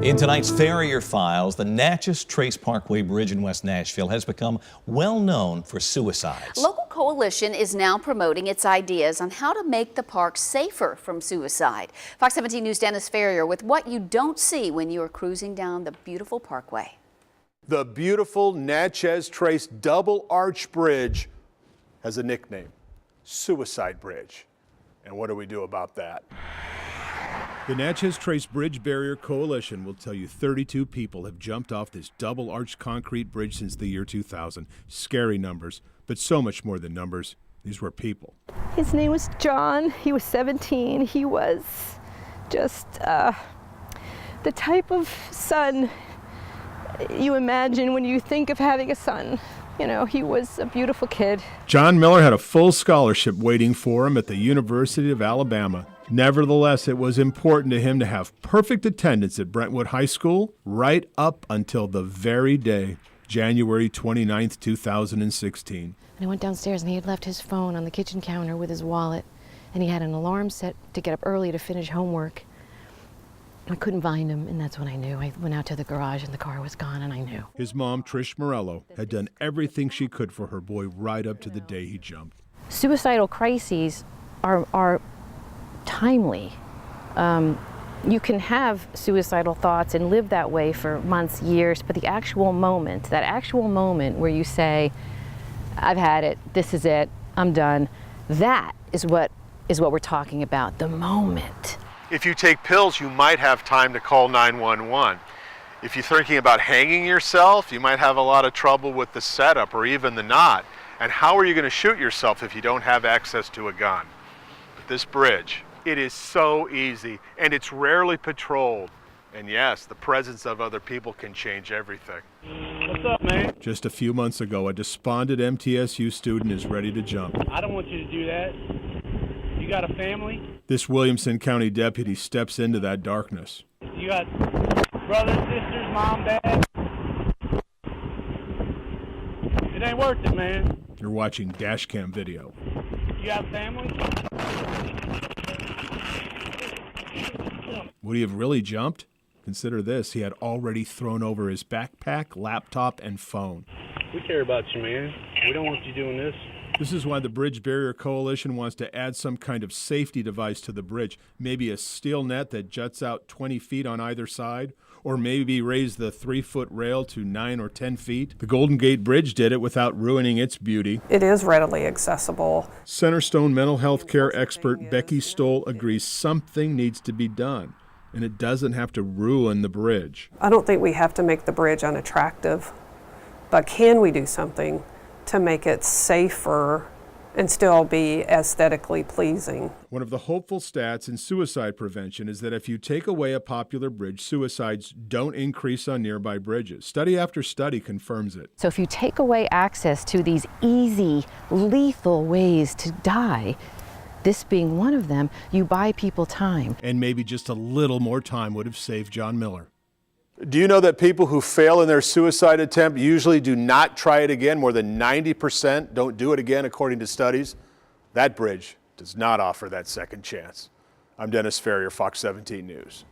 In tonight's Farrier Files, the Natchez Trace Parkway Bridge in West Nashville has become well known for suicides. Local coalition is now promoting its ideas on how to make the park safer from suicide. Fox 17 News' Dennis Farrier with what you don't see when you are cruising down the beautiful parkway. The beautiful Natchez Trace Double Arch Bridge has a nickname, Suicide Bridge. And what do we do about that? The Natchez Trace Bridge Barrier Coalition will tell you 32 people have jumped off this double-arched concrete bridge since the year 2000. Scary numbers, but so much more than numbers. These were people. His name was John. He was 17. He was just the type of son you imagine when you think of having a son. You know, he was a beautiful kid. John Miller had a full scholarship waiting for him at the University of Alabama. Nevertheless, it was important to him to have perfect attendance at Brentwood High School right up until the very day, January 29th, 2016. And I went downstairs and he had left his phone on the kitchen counter with his wallet, and he had an alarm set to get up early to finish homework. I couldn't find him, and that's when I knew. I went out to the garage and the car was gone, and I knew. His mom, Trish Morello, had done everything she could for her boy right up to the day he jumped. Suicidal crises are timely. You can have suicidal thoughts and live that way for months, years, but the actual moment, that actual moment where you say, I've had it, this is it, I'm done, that is what we're talking about, the moment. If you take pills, you might have time to call 911. If you're thinking about hanging yourself, you might have a lot of trouble with the setup or even the knot. And how are you going to shoot yourself if you don't have access to a gun? But this bridge, it is so easy, and it's rarely patrolled. And yes, the presence of other people can change everything. What's up, man? Just a few months ago, a despondent MTSU student is ready to jump. I don't want you to do that. You got a family? This Williamson County deputy steps into that darkness. You got brothers, sisters, mom, dad? It ain't worth it, man. You're watching dash cam video. You have family? Would he have really jumped? Consider this, he had already thrown over his backpack, laptop, and phone. We care about you, man. We don't want you doing this. This is why the Bridge Barrier Coalition wants to add some kind of safety device to the bridge. Maybe a steel net that juts out 20 feet on either side, or maybe raise the 3-foot rail to 9 or 10 feet. The Golden Gate Bridge did it without ruining its beauty. It is readily accessible. Centerstone mental health care expert Becky Stoll agrees something needs to be done, and it doesn't have to ruin the bridge. I don't think we have to make the bridge unattractive, but can we do something to make it safer and still be aesthetically pleasing? One of the hopeful stats in suicide prevention is that if you take away a popular bridge, suicides don't increase on nearby bridges. Study after study confirms it. So if you take away access to these easy, lethal ways to die, this being one of them, you buy people time. And maybe just a little more time would have saved John Miller. Do you know that people who fail in their suicide attempt usually do not try it again? More than 90% don't do it again, according to studies. That bridge does not offer that second chance. I'm Dennis Farrier, Fox 17 News.